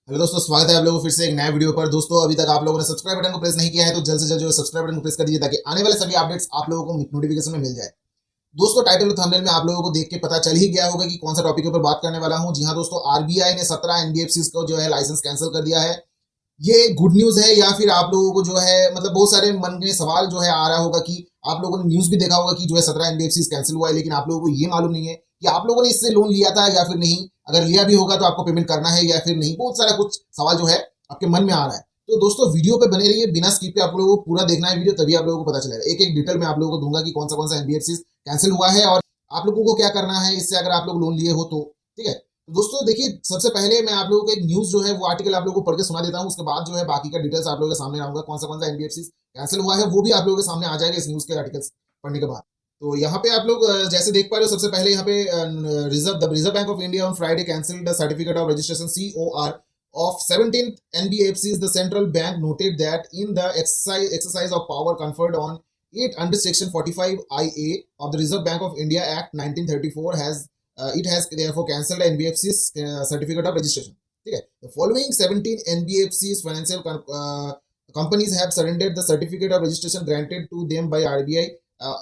Hello दोस्तों, स्वागत है आप लोगों को फिर से एक नया वीडियो पर। दोस्तों, अभी तक आप लोगों ने सब्सक्राइब बटन को प्रेस नहीं किया है तो जल्द से जल्द जो है सब्सक्राइब बटन को प्रेस कर दीजिए ताकि आने वाले सभी अपडेट्स आप लोगों को नोटिफिकेशन में मिल जाए। दोस्तों, टाइटल और थंबनेल में आप लोगों को देख के पता चल ही गया होगा कि कौन सा टॉपिक के ऊपर बात करने वाला हूं। जी हां दोस्तों, आरबीआई ने 17 एनबीएफसी को जो है लाइसेंस कैंसिल कर दिया है। ये गुड न्यूज है या फिर आप लोगों को जो है मतलब बहुत सारे मन में सवाल जो है आ रहा होगा कि आप लोगों ने न्यूज भी देखा होगा कि जो है 17 एनबीएफसी कैंसिल हुआ है, लेकिन आप लोगों को ये मालूम नहीं है कि आप लोगों ने इससे लोन लिया था या फिर नहीं। अगर लिया भी होगा तो आपको पेमेंट करना है या फिर नहीं। बहुत सारा कुछ सवाल जो है आपके मन में आ रहा है। तो दोस्तों, वीडियो पे बने रहिए, बिना स्किप पे आप लोगों को पूरा देखना है वीडियो, तभी आप लोगों को पता चलेगा। एक एक डिटेल में आप लोगों को दूंगा कि कौन सा एनबीएफसी कैंसिल हुआ है और आप लोगों को क्या करना है इससे, अगर आप लोग लोन लिए हो तो। ठीक है, तो दोस्तों देखिए, सबसे पहले मैं आप लोगों को एक न्यूज जो है वो आर्टिकल आप लोगों को पढ़ के सुना देता हूं। उसके बाद जो है बाकी का डिटेल्स आप लोगों के सामने आऊंगा, कौन सा एनबीएफसी कैंसिल हुआ है वो भी आप लोगों के सामने आ जाएगा इस न्यूज के आर्टिकल्स पढ़ने के बाद। तो यहाँ पे आप लोग जैसे देख पा रहे हो, सबसे पहले यहाँ पे reserve bank of India on Friday cancelled the certificate of registration COR of 17th NBFCs. The central bank noted that in the exercise of power conferred on it under Section 45IA of the Reserve Bank of India Act 1934 it has therefore cancelled NBFC's certificate of registration. ठीक है, the following 17 NBFCs financial companies have surrendered the certificate of registration granted to them by RBI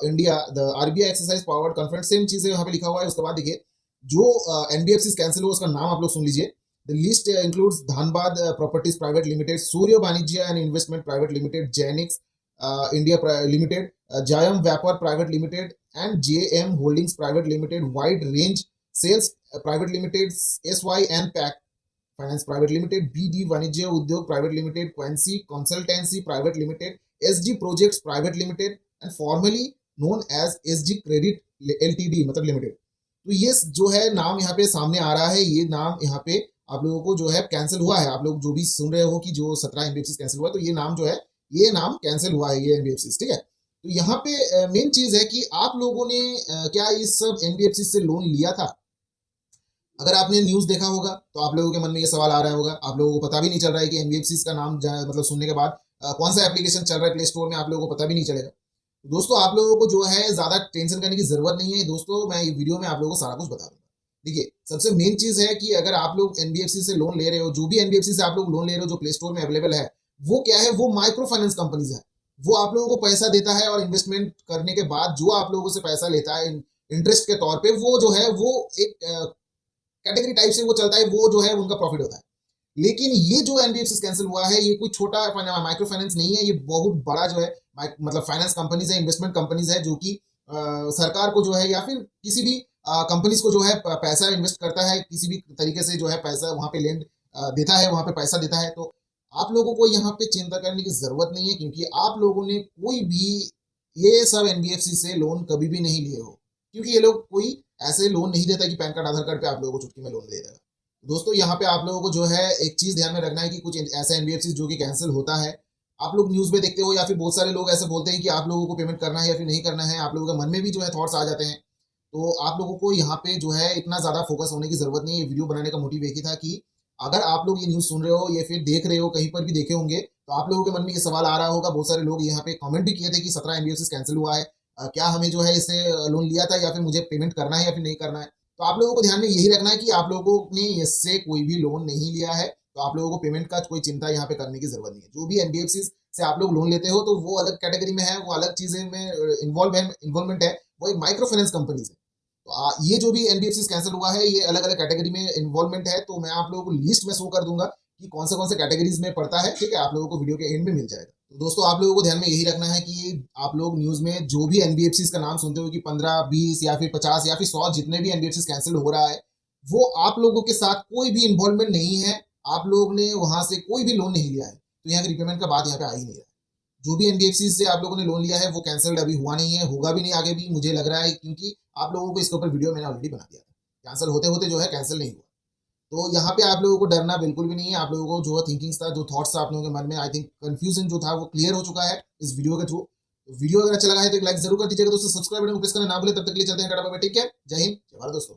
India. The RBI exercise power conferred, same चीजें यहाँ पे लिखा हुआ है। उसके बाद देखिए, जो NBFCs कैंसिल हुआ उसका नाम आप लोग सुन लीजिए। The list includes Dhanbad Properties Private Limited, Surya Banijya and Investment Private Limited, Jainix India Limited, Jayam Vapor Private Limited, and JM Holdings Private Limited, Wide Range Sales Private Limited, SYN Pack Finance Private Limited, BD Vanijya Udyog Private Limited, Quincy Consultancy Private Limited, SG Projects Private Limited, and formerly known as SG Credit LTD मतलब limited. तो ये जो है नाम यहाँ पे सामने आ रहा है, ये नाम यहाँ पे आप लोगों को जो है कैंसिल हुआ है। आप लोग जो भी सुन रहे हो कि जो 17 एनबीएफसी कैंसिल हुआ है, तो ये नाम जो है, ये नाम कैंसिल हुआ है, ये एनबीएफसी। ठीक है, तो यहाँ पे मेन चीज है कि आप लोगों ने क्या इस सब एनबीएफसी से लोन लिया था। अगर आपने न्यूज देखा होगा तो आप लोगों के मन में ये सवाल आ रहा होगा, आप लोगों को पता भी नहीं चल रहा है कि एनबीएफसी का नाम मतलब सुनने के बाद कौन सा एप्लीकेशन चल रहा है प्ले स्टोर में, आप लोगों को पता भी नहीं चलेगा। दोस्तों, आप लोगों को जो है ज्यादा टेंशन करने की जरूरत नहीं है। दोस्तों, मैं ये वीडियो में आप लोगों को सारा कुछ बता दूंगा। देखिए, सबसे मेन चीज है कि अगर आप लोग एनबीएफसी से लोन ले रहे हो, जो भी एनबीएफसी से आप लोग लोन ले रहे हो जो प्ले स्टोर में अवेलेबल है, वो क्या है, वो माइक्रो फाइनेंस कंपनीज है। वो आप लोगों को पैसा देता है और इन्वेस्टमेंट करने के बाद जो आप लोगों से पैसा लेता है इंटरेस्ट के तौर पे, वो जो है वो एक कैटेगरी टाइप से वो चलता है, वो जो है उनका प्रॉफिट होता है। लेकिन ये जो एनबीएफसी कैंसिल हुआ है, ये कोई छोटा माइक्रो फाइनेंस नहीं है, ये बहुत बड़ा जो है मतलब फाइनेंस कंपनीज है, इन्वेस्टमेंट कंपनीज है, जो कि सरकार को जो है या फिर किसी भी कंपनीज को जो है पैसा इन्वेस्ट करता है, किसी भी तरीके से जो है पैसा वहां पे लेंड देता है, वहां पे पैसा देता है। तो आप लोगों को यहाँ पे चिंता करने की जरूरत नहीं है, क्योंकि आप लोगों ने कोई भी ये सब एनबीएफसी से लोन कभी भी नहीं लिए हो, क्योंकि ये लोग कोई ऐसे लोन नहीं देता कि पैन कार्ड आधार कार्ड पे आप लोगों को चुटकी में लोन दे देगा। दोस्तों, यहाँ पे आप लोगों को जो है एक चीज ध्यान में रखना है कि कुछ ऐसा एनबीएफसी जो कि कैंसिल होता है, आप लोग न्यूज में देखते हो या फिर बहुत सारे लोग ऐसे बोलते हैं कि आप लोगों को पेमेंट करना है या फिर नहीं करना है, आप लोगों के मन में भी जो है थॉट्स आ जाते हैं। तो आप लोगों को यहाँ पे जो है इतना ज्यादा फोकस होने की जरूरत नहीं है। वीडियो बनाने का मोटिव एक ही था कि अगर आप लोग ये न्यूज सुन रहे हो या फिर देख रहे हो, कहीं पर भी देखे होंगे, तो आप लोगों के मन में ये सवाल आ रहा होगा। बहुत सारे लोग यहाँ पे कमेंट भी किए थे कि 17 एनबीएफसी कैंसिल हुआ है, क्या हमें जो है इसे लोन लिया था या फिर मुझे पेमेंट करना है या फिर नहीं करना है। तो आप लोगों को ध्यान में यही रखना है कि आप लोगों ने इससे कोई भी लोन नहीं लिया है, तो आप लोगों को पेमेंट का कोई चिंता यहाँ पे करने की जरूरत नहीं है। जो भी एनबीएफसी से आप लोग लोन लेते हो तो वो अलग कैटेगरी में है, वो अलग चीजें में इन्वॉल्वमेंट है, वो एक माइक्रो फाइनेंस कंपनीज है। तो ये जो भी एनबीएफसी कैंसिल हुआ है, ये अलग अलग कैटेगरी में इन्वॉल्वमेंट है। तो मैं आप लोगों को लिस्ट में शो कर दूंगा कि कौन से कैटेगरीज में पड़ता है। ठीक है, आप लोगों को वीडियो के एंड में मिल जाएगा। तो दोस्तों, आप लोगों को ध्यान में यही रखना है कि आप लोग न्यूज में जो भी एनबीएफसी का नाम सुनते हो कि 15, 20 या फिर 50 या फिर 100 जितने भी एनबीएफसी कैंसिल हो रहा है, वो आप लोगों के साथ कोई भी इन्वॉल्वमेंट नहीं है। आप लोग ने वहां से कोई भी लोन नहीं लिया है, तो यहाँ की रिपेमेंट का बात यहाँ पे आ ही नहीं रहा। जो भी एनबीएफसी से आप लोगों ने लोन लिया है वो कैंसिल्ड अभी हुआ नहीं है, होगा भी नहीं आगे भी, मुझे लग रहा है, क्योंकि आप लोगों को इसके ऊपर वीडियो मैंने ऑलरेडी बना दिया था। कैंसिल होते होते जो है कैंसिल नहीं हुआ। तो यहाँ पे आप लोगों को डरना बिल्कुल भी नहीं है। आप लोगों को जो थिंकिंग्स था, जो थॉट्स था आप लोगों के मन में, आई थिंक कंफ्यूजन जो था वो क्लियर हो चुका है इस वीडियो के थ्रू। वीडियो अगर अच्छा लगा है तो एक लाइक जरूर कर दीजिएगा दोस्तों, सब्सक्राइब बटन को प्रेस करना ना भूले। तब तक के लिए चलते हैं tata bye bye, take care, जय हिंद, जय भारत दोस्तों।